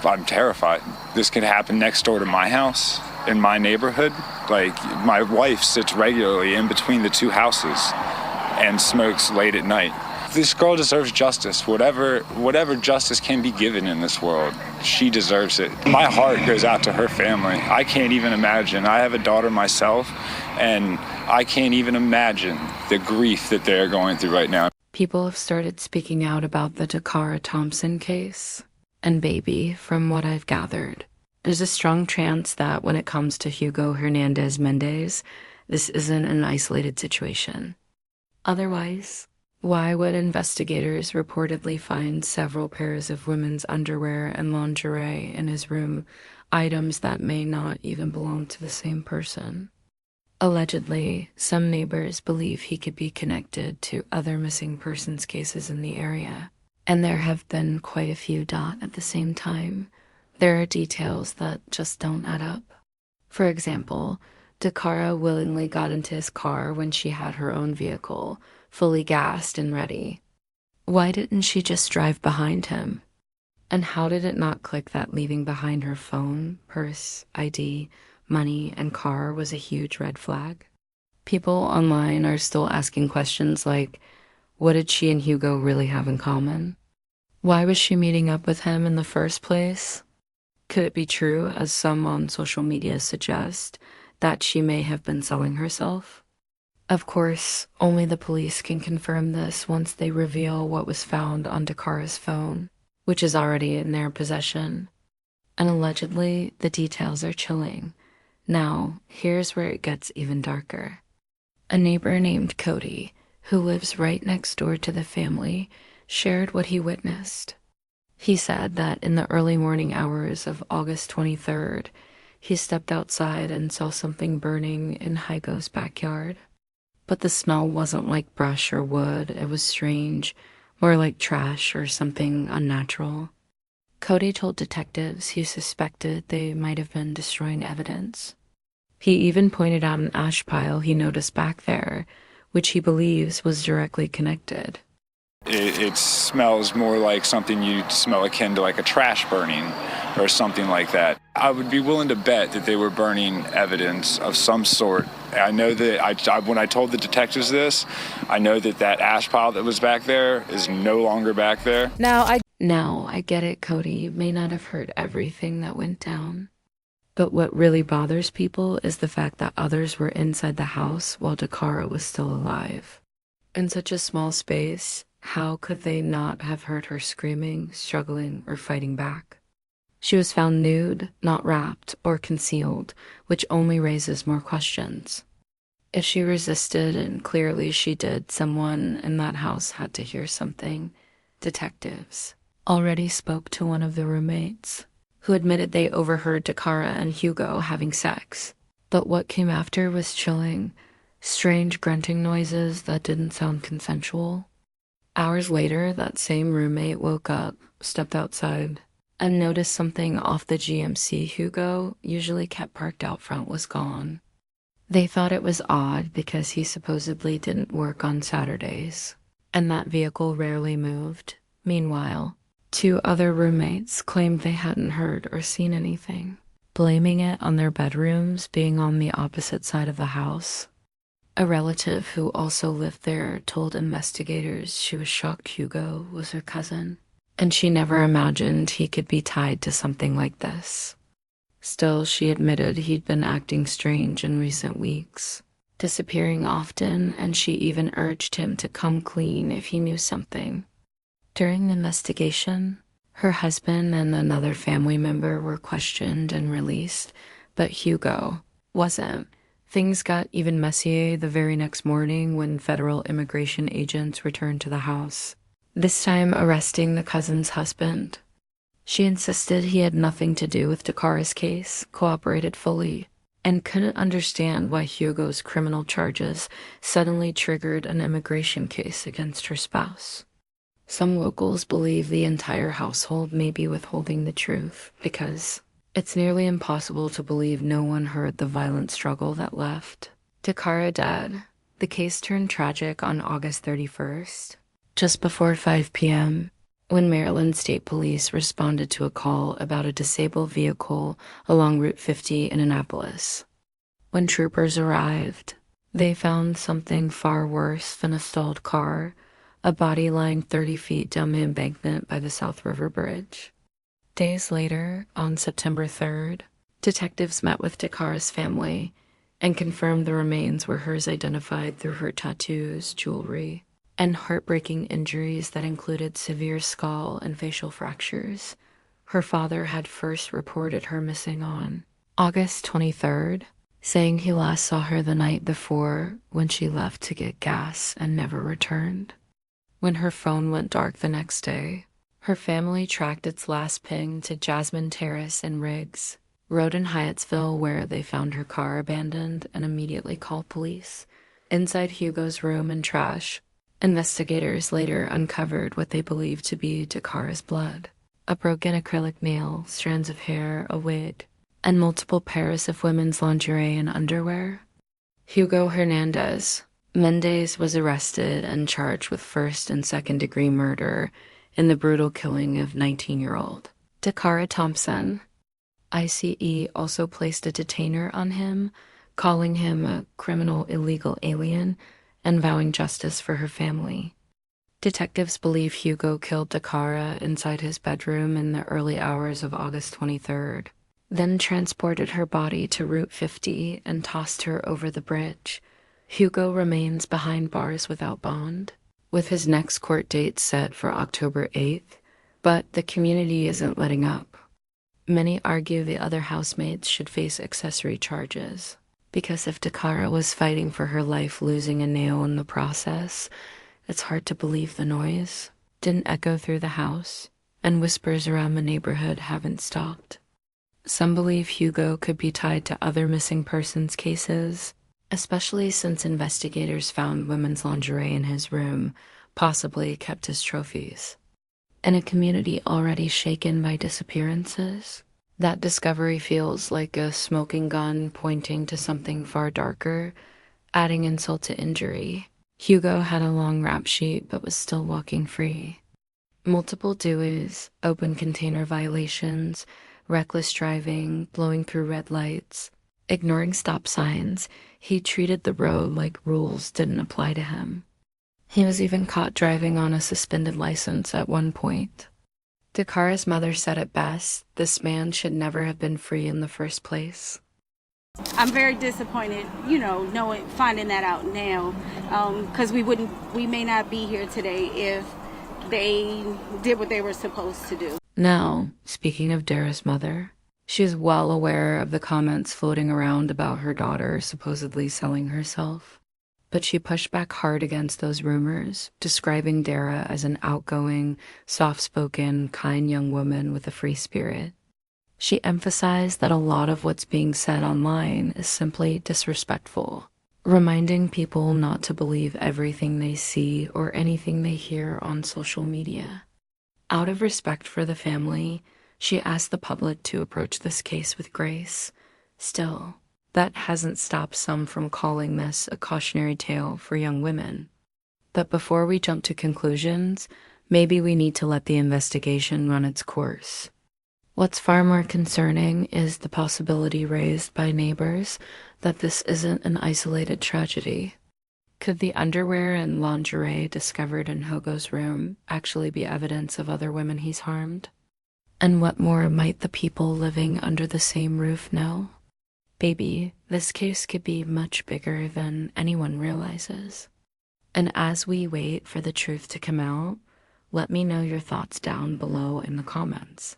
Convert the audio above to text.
I'm terrified. This could happen next door to my house, in my neighborhood. Like, my wife sits regularly in between the two houses and smokes late at night. This girl deserves justice. Whatever justice can be given in this world, she deserves it. My heart goes out to her family. I can't even imagine. I have a daughter myself, and I can't even imagine the grief that they're going through right now. People have started speaking out about the Dacara Thompson case. And baby, from what I've gathered, there's a strong chance that when it comes to Hugo Hernandez Mendez, this isn't an isolated situation. Otherwise, why would investigators reportedly find several pairs of women's underwear and lingerie in his room, items that may not even belong to the same person? Allegedly, some neighbors believe he could be connected to other missing persons cases in the area, and there have been quite a few at the same time. There are details that just don't add up. For example, Dacara willingly got into his car when she had her own vehicle, fully gassed and ready. Why didn't she just drive behind him? And how did it not click that leaving behind her phone, purse, ID, money, and car was a huge red flag? People online are still asking questions like, what did she and Hugo really have in common? Why was she meeting up with him in the first place? Could it be true, as some on social media suggest, that she may have been selling herself? Of course, only the police can confirm this once they reveal what was found on Dacara's phone, which is already in their possession. And allegedly, the details are chilling. Now, here's where it gets even darker. A neighbor named Cody, who lives right next door to the family, shared what he witnessed. He said that in the early morning hours of August 23rd, he stepped outside and saw something burning in Hugo's backyard. But the smell wasn't like brush or wood. It was strange, more like trash or something unnatural. Cody told detectives he suspected they might have been destroying evidence. He even pointed out an ash pile he noticed back there, which he believes was directly connected. It smells more like something you'd smell akin to like a trash burning or something like that. I would be willing to bet that they were burning evidence of some sort. I know that when I told the detectives this, I know that ash pile that was back there is no longer back there. Now I get it, Cody. You may not have heard everything that went down. But what really bothers people is the fact that others were inside the house while Dacara was still alive. In such a small space, how could they not have heard her screaming, struggling, or fighting back? She was found nude, not wrapped, or concealed, which only raises more questions. If she resisted, and clearly she did, someone in that house had to hear something. Detectives already spoke to one of the roommates, who admitted they overheard Dacara and Hugo having sex. But what came after was chilling. Strange grunting noises that didn't sound consensual. Hours later, that same roommate woke up, stepped outside, and noticed something off the GMC Hugo usually kept parked out front was gone. They thought it was odd because he supposedly didn't work on Saturdays, and that vehicle rarely moved. Meanwhile, 2 other roommates claimed they hadn't heard or seen anything, blaming it on their bedrooms being on the opposite side of the house. A relative who also lived there told investigators she was shocked Hugo was her cousin, and she never imagined he could be tied to something like this. Still, she admitted he'd been acting strange in recent weeks, disappearing often, and she even urged him to come clean if he knew something. During the investigation, her husband and another family member were questioned and released, but Hugo wasn't. Things got even messier the very next morning when federal immigration agents returned to the house, this time arresting the cousin's husband. She insisted he had nothing to do with Dacara's case, cooperated fully, and couldn't understand why Hugo's criminal charges suddenly triggered an immigration case against her spouse. Some locals believe the entire household may be withholding the truth because it's nearly impossible to believe no one heard the violent struggle that left Dacara dead. The case turned tragic on August 31st. Just before 5 p.m., when Maryland State Police responded to a call about a disabled vehicle along Route 50 in Annapolis. When troopers arrived, they found something far worse than a stalled car, a body lying 30 feet down the embankment by the South River Bridge. Days later, on September 3rd, detectives met with Dacara's family and confirmed the remains were hers, identified through her tattoos, jewelry, and heartbreaking injuries that included severe skull and facial fractures. Her father had first reported her missing on August 23rd, saying he last saw her the night before when she left to get gas and never returned. When her phone went dark the next day, her family tracked its last ping to Jasmine Terrace in Riggs, road in Hyattsville, where they found her car abandoned and immediately called police. Inside Hugo's room and trash, investigators later uncovered what they believed to be Dacara's blood: a broken acrylic nail, strands of hair, a wig, and multiple pairs of women's lingerie and underwear. Hugo Hernandez Mendez was arrested and charged with first and second-degree murder in the brutal killing of 19-year-old Dacara Thompson. ICE also placed a detainer on him, calling him a criminal illegal alien and vowing justice for her family. Detectives believe Hugo killed Dacara inside his bedroom in the early hours of August 23rd, then transported her body to Route 50 and tossed her over the bridge. Hugo remains behind bars without bond, with his next court date set for October 8th, but the community isn't letting up. Many argue the other housemates should face accessory charges, because if Dacara was fighting for her life losing a nail in the process, it's hard to believe the noise didn't echo through the house, and whispers around the neighborhood haven't stopped. Some believe Hugo could be tied to other missing persons cases, especially since investigators found women's lingerie in his room, possibly kept as trophies. In a community already shaken by disappearances, that discovery feels like a smoking gun pointing to something far darker, adding insult to injury. Hugo had a long rap sheet but was still walking free. Multiple DUIs, open container violations, reckless driving, blowing through red lights, ignoring stop signs. He treated the road like rules didn't apply to him. He was even caught driving on a suspended license at one point. Dacara's mother said it best: this man should never have been free in the first place. I'm very disappointed, finding that out now, because we may not be here today if they did what they were supposed to do. Now, speaking of Dara's mother, she is well aware of the comments floating around about her daughter supposedly selling herself, but she pushed back hard against those rumors, describing Dara as an outgoing, soft-spoken, kind young woman with a free spirit. She emphasized that a lot of what's being said online is simply disrespectful, reminding people not to believe everything they see or anything they hear on social media. Out of respect for the family, she asked the public to approach this case with grace. Still, that hasn't stopped some from calling this a cautionary tale for young women. But before we jump to conclusions, maybe we need to let the investigation run its course. What's far more concerning is the possibility raised by neighbors that this isn't an isolated tragedy. Could the underwear and lingerie discovered in Hugo's room actually be evidence of other women he's harmed? And what more might the people living under the same roof know? Baby, this case could be much bigger than anyone realizes. And as we wait for the truth to come out, let me know your thoughts down below in the comments.